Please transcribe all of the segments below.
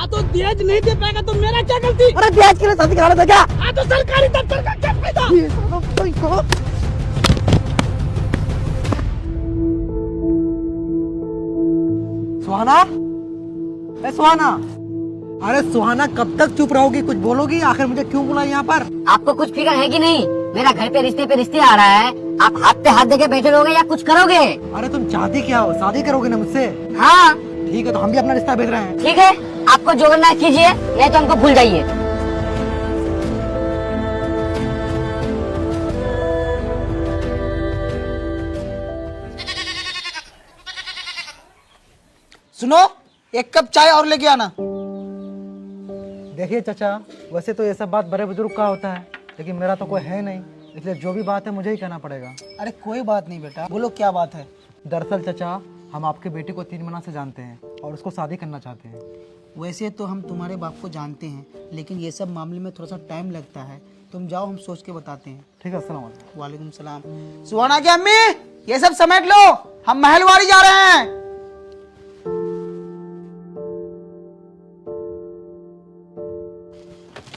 हाँ तो दहेज नहीं दे पाएगा तो मेरा क्या गलती? अरे दहेज के लिए शादी कराना था क्या? हाँ तो सरकारी दफ्तर का क्या फायदा? सुहाना, ए सुहाना, अरे सुहाना कब तक चुप रहोगी? कुछ बोलोगी? आखिर मुझे क्यों बुलाया यहाँ पर? आपको कुछ फिक्र है कि नहीं? मेरा घर पे रिश्ते आ रहा है, आप हाथ पे हाथ देके बैठे रहोगे या कुछ करोगे? अरे तुम चाहती क्या हो? शादी करोगे ना मुझसे? हाँ ठीक है, तो हम भी अपना रिश्ता भेज रहे हैं। ठीक है, आपको जो करना है कीजिए, नहीं तो हमको भूल जाइए। सुनो, एक कप चाय और लेके आना। देखिए चाचा, वैसे तो ये सब बात बड़े बुजुर्ग का होता है, लेकिन मेरा तो कोई है नहीं, इसलिए जो भी बात है मुझे ही कहना पड़ेगा। अरे कोई बात नहीं बेटा, बोलो क्या बात है। दरअसल चाचा, हम आपके बेटी को 3 महीना से जानते हैं और उसको शादी करना चाहते हैं। वैसे तो हम तुम्हारे बाप को जानते हैं, लेकिन ये सब मामले में थोड़ा सा टाइम लगता है। तुम जाओ, हम सोच के बताते हैं। ठीक है, अस्सलाम वालेकुम। वालेकुम सलाम। सुहाना की अम्मी, ये सब समेट लो, हम महलवाड़ी जा रहे हैं।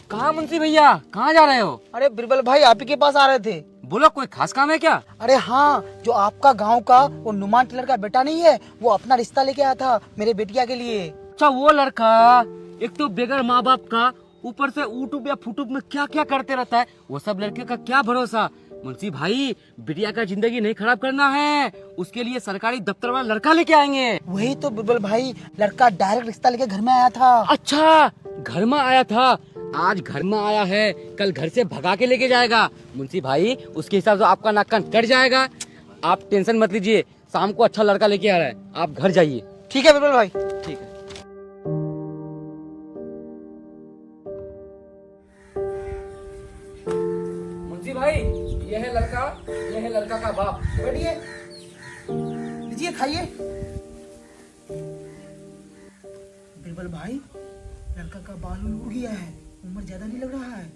कहाँ मुंशी भैया, कहाँ जा रहे हो? अरे बिरबल भाई, आप ही के पास आ रहे थे। बोलो, कोई खास काम है क्या? अरे हाँ, जो आपका गांव का वो नुमान टेलर का बेटा नहीं है, वो अपना रिश्ता लेके आया था मेरे बेटिया के लिए। अच्छा, वो लड़का एक तो बेगर माँ बाप का, ऊपर से यूट्यूब या फूट्यूब में क्या क्या करते रहता है। वो सब लड़के का क्या भरोसा। मुंशी भाई, बिटिया का जिंदगी नहीं खराब करना है, उसके लिए सरकारी दफ्तर वाला लड़का लेके आएंगे। वही तो बिरबल भाई, लड़का डायरेक्ट रिश्ता लेके घर में आया था। अच्छा, घर में आया था। आज घर में आया है, कल घर से भगा के लेके जाएगा। मुंशी भाई, उसके हिसाब से आपका नाक कान कट जाएगा। आप टेंशन मत लीजिए, शाम को अच्छा लड़का लेके आ रहा है, आप घर जाइए। ठीक है बिरबल भाई। ठीक है। मुंशी भाई, ये है लड़का, ये है लड़का का बाप। बैठिए, लीजिए खाइए। बिरबल भाई, लड़का का बाल उड़ गया है, उम्र ज्यादा नहीं लग रहा है।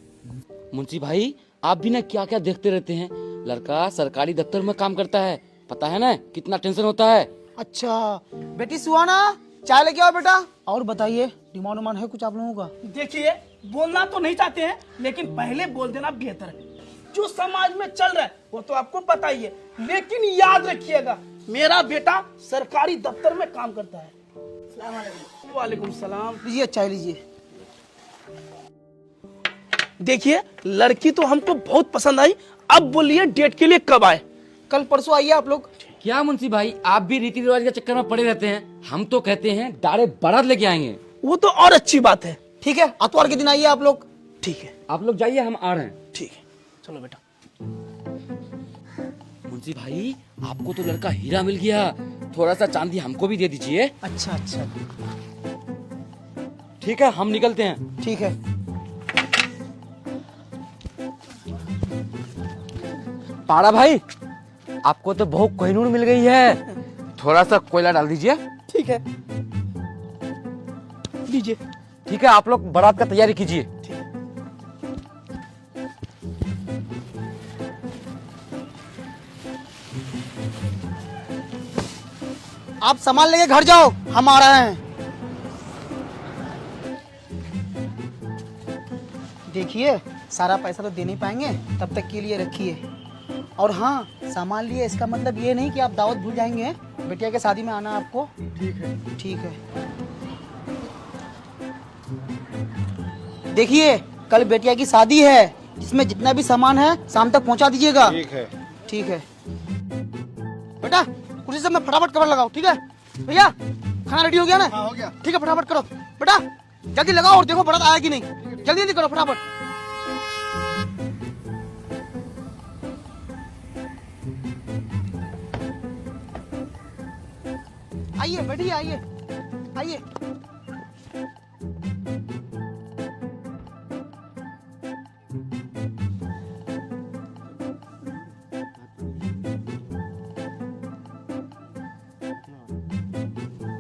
मुंशी भाई, आप भी ना क्या क्या देखते रहते हैं। लड़का सरकारी दफ्तर में काम करता है, पता है ना कितना टेंशन होता है। अच्छा बेटी सुहाना, चाय लेके आओ बेटा। और बताइए, डिमांड उमांड है कुछ आप लोगों का? देखिए, बोलना तो नहीं चाहते हैं, लेकिन पहले बोल देना बेहतर है। जो समाज में चल रहा है वो तो आपको पता ही है, लेकिन याद रखिएगा, मेरा बेटा सरकारी दफ्तर में काम करता है। वालेकुम सलाम। लीजिए चाय लीजिए। देखिए, लड़की तो हमको बहुत पसंद आई। अब बोलिए डेट के लिए कब आए? कल परसों आइए आप लोग। क्या मुंशी भाई, आप भी रीति रिवाज के चक्कर में पड़े रहते हैं। हम तो कहते हैं डायरेक्ट बारात लेके आएंगे। वो तो और अच्छी बात है। ठीक है, आतवार के दिन आइए आप लोग। ठीक है, आप लोग जाइए, हम आ रहे हैं। ठीक है, चलो बेटा। मुंशी भाई, आपको तो लड़का हीरा मिल गया, थोड़ा सा चांदी हमको भी दे दीजिए। अच्छा अच्छा, ठीक है, हम निकलते हैं। ठीक है। पाड़ा भाई, आपको तो बहुत कोहिनूर मिल गई है, थोड़ा सा कोयला डाल दीजिए। ठीक है, लीजिए। ठीक है, आप लोग बारात का तैयारी कीजिए। आप सामान लेके घर जाओ, हम आ रहे हैं। देखिए, सारा पैसा तो दे नहीं पाएंगे, तब तक के लिए रखिए। और हाँ, सामान लिए इसका मतलब ये नहीं कि आप दावत भूल जाएंगे। बेटिया के शादी में आना आपको। ठीक है, ठीक है। देखिए, कल बेटिया की शादी है, इसमें जितना भी सामान है शाम तक पहुंचा दीजिएगा। ठीक है। ठीक है बेटा, कुर्सी से मैं फटाफट कवर लगाओ। ठीक है भैया, खाना रेडी हो गया ना? हाँ, हो गया। ठीक है, फटाफट करो बेटा, जल्दी लगाओ और देखो बारात आया कि नहीं। जल्दी जल्दी करो फटाफट। आइए बैठिए, आइए आइए।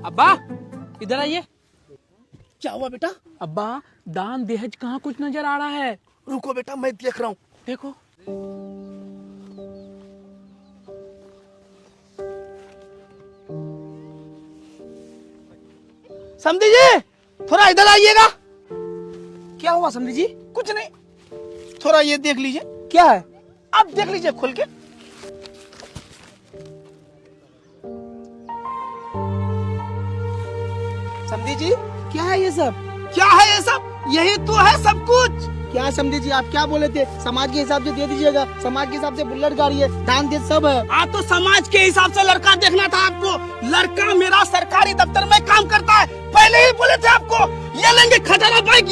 अब्बा, इधर आइए। क्या हुआ बेटा? अब्बा, दान दहेज कहाँ कुछ नजर आ रहा है। रुको बेटा, मैं देख रहा हूँ। देखो। समझी जी, थोड़ा इधर आइएगा। क्या हुआ समझी जी? कुछ नहीं, थोड़ा ये देख लीजिए। क्या है? आप देख लीजिए खोल के। समझी जी क्या है ये सब? क्या है ये सब? यही तो है सब कुछ। क्या समझी जी, आप क्या बोले थे? समाज के हिसाब से दे दीजिएगा, समाज के हिसाब से बुलेट गाड़ी है, दान दे सब है। आ तो समाज के हिसाब से लड़का देखना था आपको। लड़का मेरा सरकारी दफ्तर में काम करता है, पहले ही बोले थे आपको। ये लेंगे खटारा बाइक,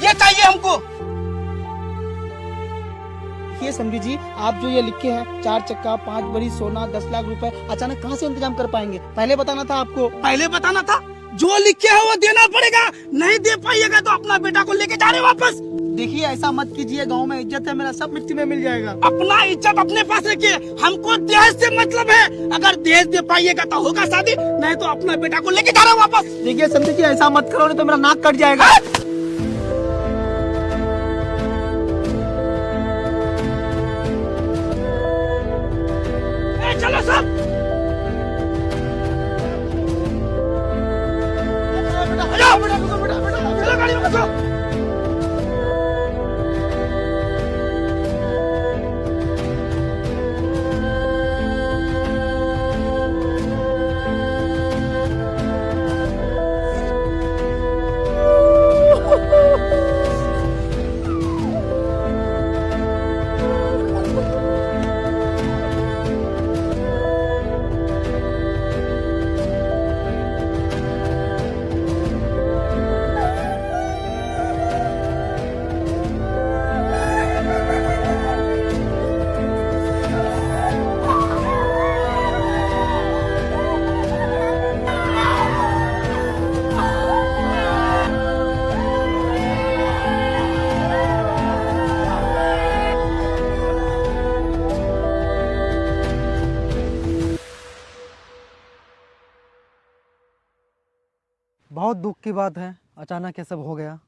ये चाहिए हमको। ये समझी जी, आप जो ये लिखे हैं 4 चक्का, 5 बड़ी सोना, 10 लाख रुपए, अचानक कहाँ से इंतजाम कर पाएंगे? पहले बताना था आपको। पहले बताना था। जो लिखे है वो देना पड़ेगा। नहीं दे पाइएगा तो अपना बेटा को लेके जा रहे वापस। देखिए ऐसा मत कीजिए, गांव में इज्जत है मेरा, सब मिट्टी में मिल जाएगा। अपना इज्जत अपने पास रखिए, हमको दहेज से मतलब है। अगर दहेज दे पाइएगा तो होगा शादी, नहीं तो अपना बेटा को लेके जा रहे वापस। देखिए समझी जी, ऐसा मत करो नहीं तो मेरा नाक कट जाएगा। चलो सब। चलो गाड़ी में बैठो। बहुत दुख की बात है, अचानक ये सब हो गया।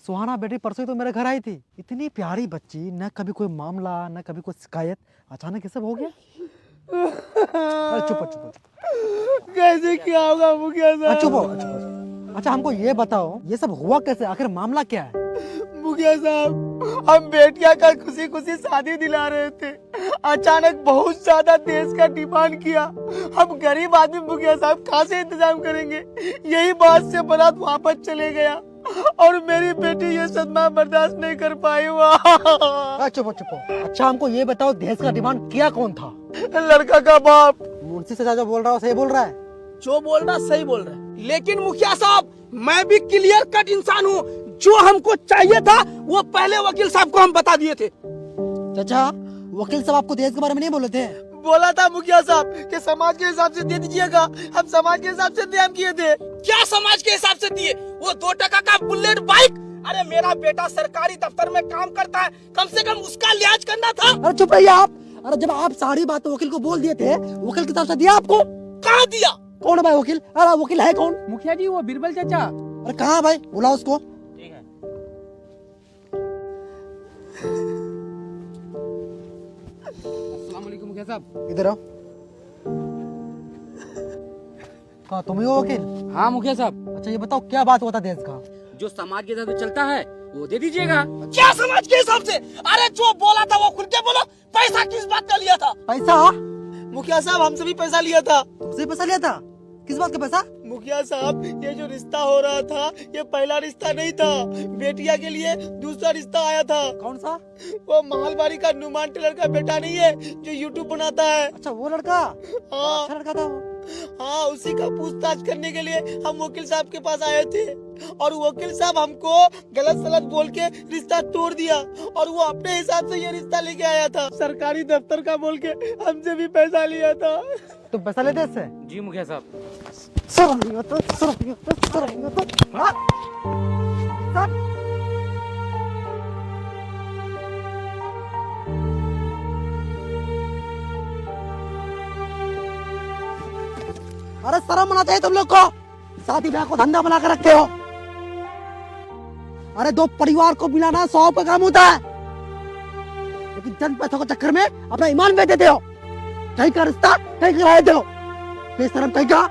सुहाना बेटी परसों ही तो मेरे घर आई थी, इतनी प्यारी बच्ची, न कभी कोई मामला न कभी कोई शिकायत, अचानक ये सब हो गया। अरे चुप चुप चुप। कैसे क्या होगा मुखिया चुप हो, चुप हो। अच्छा हमको ये बताओ, ये सब हुआ कैसे, आखिर मामला क्या है? मुखिया साहब, हम बेटिया का खुशी खुशी शादी दिला रहे थे, अचानक बहुत ज्यादा देश का डिमांड किया। हम गरीब आदमी मुखिया साहब कहाँ से इंतजाम करेंगे? यही बात से बारात वापस चले गया और मेरी बेटी ये सदमा बर्दाश्त नहीं कर पाई। चुप चुप। अच्छा हमको ये बताओ, दहेज का डिमांड किया कौन था? लड़का का बाप। मुंशी से जो बोल रहा है सही बोल रहा है? जो बोल रहा सही बोल रहा है, लेकिन मुखिया साहब मैं भी क्लियर कट इंसान हूँ। जो हमको चाहिए था वो पहले वकील साहब को हम बता दिए थे। चाचा, वकील साहब आपको दहेज के बारे में नहीं बोले थे? बोला था मुखिया साहब कि समाज के हिसाब से दे दीजिएगा, हम समाज के हिसाब से इंतजाम किए थे। क्या समाज के हिसाब से दिए? वो 2 टका का बुलेट बाइक। अरे मेरा बेटा सरकारी दफ्तर में काम करता है, कम से कम उसका लिहाज करना था। अरे चुप रहिए आप। अरे जब आप सारी बात वकील को बोल दिए थे, वकील के हिसाब से दिया आपको? कहाँ दिया? कौन है भाई वकील? अरे वकील है कौन? मुखिया जी वो बीरबल चाचा। अरे कहाँ भाई, बुलाओ उसको। अस्सलाम वालेकुम मुखिया साहब। इधर आओ। कहाँ तुम ही हो वकील? हाँ मुखिया साहब, अच्छा ये बताओ क्या बात हुआ था दहेज का? जो समाज के हिसाब से चलता है वो दे दीजिएगा। क्या समाज के हिसाब से? अरे जो बोला था वो खुल के बोलो। पैसा किस बात का लिया था? पैसा? मुखिया साहब हमसे भी पैसा लिया था। तुमसे पैसा लिया था? किस बात का पैसा? मुखिया साहब ये जो रिश्ता हो रहा था ये पहला रिश्ता नहीं था, बेटिया के लिए दूसरा रिश्ता आया था। कौन सा? वो मालबारी का नुमान टेलर का बेटा नहीं है जो यूट्यूब बनाता है? अच्छा वो लड़का? हाँ अच्छा लड़का था वो। हाँ, उसी का पूछताछ करने के लिए हम वकील साहब के पास आए थे और वकील साहब हमको गलत सलत बोल के रिश्ता तोड़ दिया और वो अपने हिसाब से ये रिश्ता लेके आया था। सरकारी दफ्तर का बोल के हमसे भी पैसा लिया था। तुम पैसा लेते इससे? जी मुखिया साहब। शर्म नहीं होता, शर्म नहीं होता, शर्म नहीं होता। हाँ? सर? अरे शर्म आना चाहिए तुम लोग को, शादी ब्याह को धंधा बना कर रखते हो। अरे 2 परिवार को मिलाना 100 का काम होता है, लेकिन चंद पैसों के चक्कर में अपना ईमान बेच देते हो। कहीं का रिश्ता कहीं करा देते हो, बेशरम कहीं का।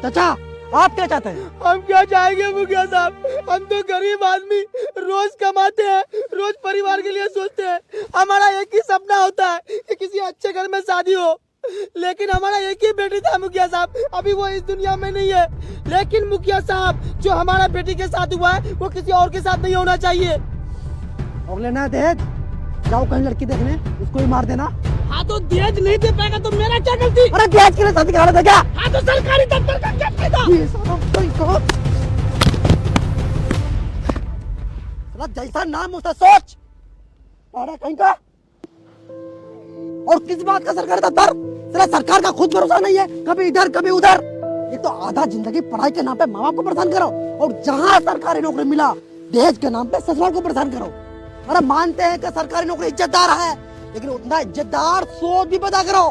चाचा आप क्या चाहते हैं? हम क्या चाहेंगे मुखिया साहब, हम तो गरीब आदमी रोज कमाते हैं, रोज परिवार के लिए सोचते हैं। हमारा एक ही सपना होता है कि किसी अच्छे घर में शादी हो, लेकिन हमारा एक ही बेटी था मुखिया साहब, अभी वो इस दुनिया में नहीं है। लेकिन मुखिया साहब, जो हमारा बेटी के साथ हुआ है वो किसी और के साथ नहीं होना चाहिए। और लेना है दहेज, जाओ कहीं लड़की देखने, उसको ही मार देना। हाँ तो दहेज नहीं दे पाएगा तो मेरा क्या गलती? अरे दहेज के लिए शादी करा था क्या? हाँ तो सरकारी दफ्तर का क्या फायदा? ये साला कोई कहो। साला जैसा नाम उसका सोच। अरे कहीं का। और किस बात का सरकारी दफ्तर? साला सरकार का खुद भरोसा नहीं है, कभी इधर कभी उधर। ये तो आधा जिंदगी पढ़ाई के नाम पे माँ बाप को परेशान करो, और जहाँ सरकारी नौकरी मिला दहेज के नाम पे ससुराल को परेशान करो। अरे मानते हैं कि सरकारी नौकरी इज्जतदार है, लेकिन उतना इज्जतदार सोच भी पैदा करो।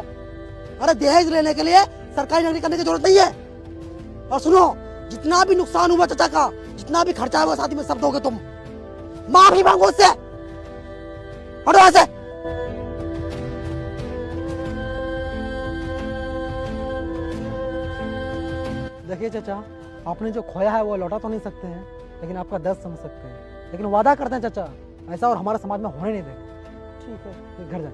अरे दहेज लेने के लिए सरकारी नौकरी करने की जरूरत नहीं है। और सुनो, जितना भी नुकसान हुआ चाचा का, जितना भी खर्चा हुआ शादी में, सब दोगे तुम। माफी मांगो उससे, हटो वहां से। देखिए चाचा, आपने जो खोया है वो लौटा तो नहीं सकते हैं, लेकिन आपका दर्द समझ सकते हैं। लेकिन वादा करते हैं चाचा, ऐसा और हमारे समाज में होने नहीं देंगे। ठीक है, घर जाए।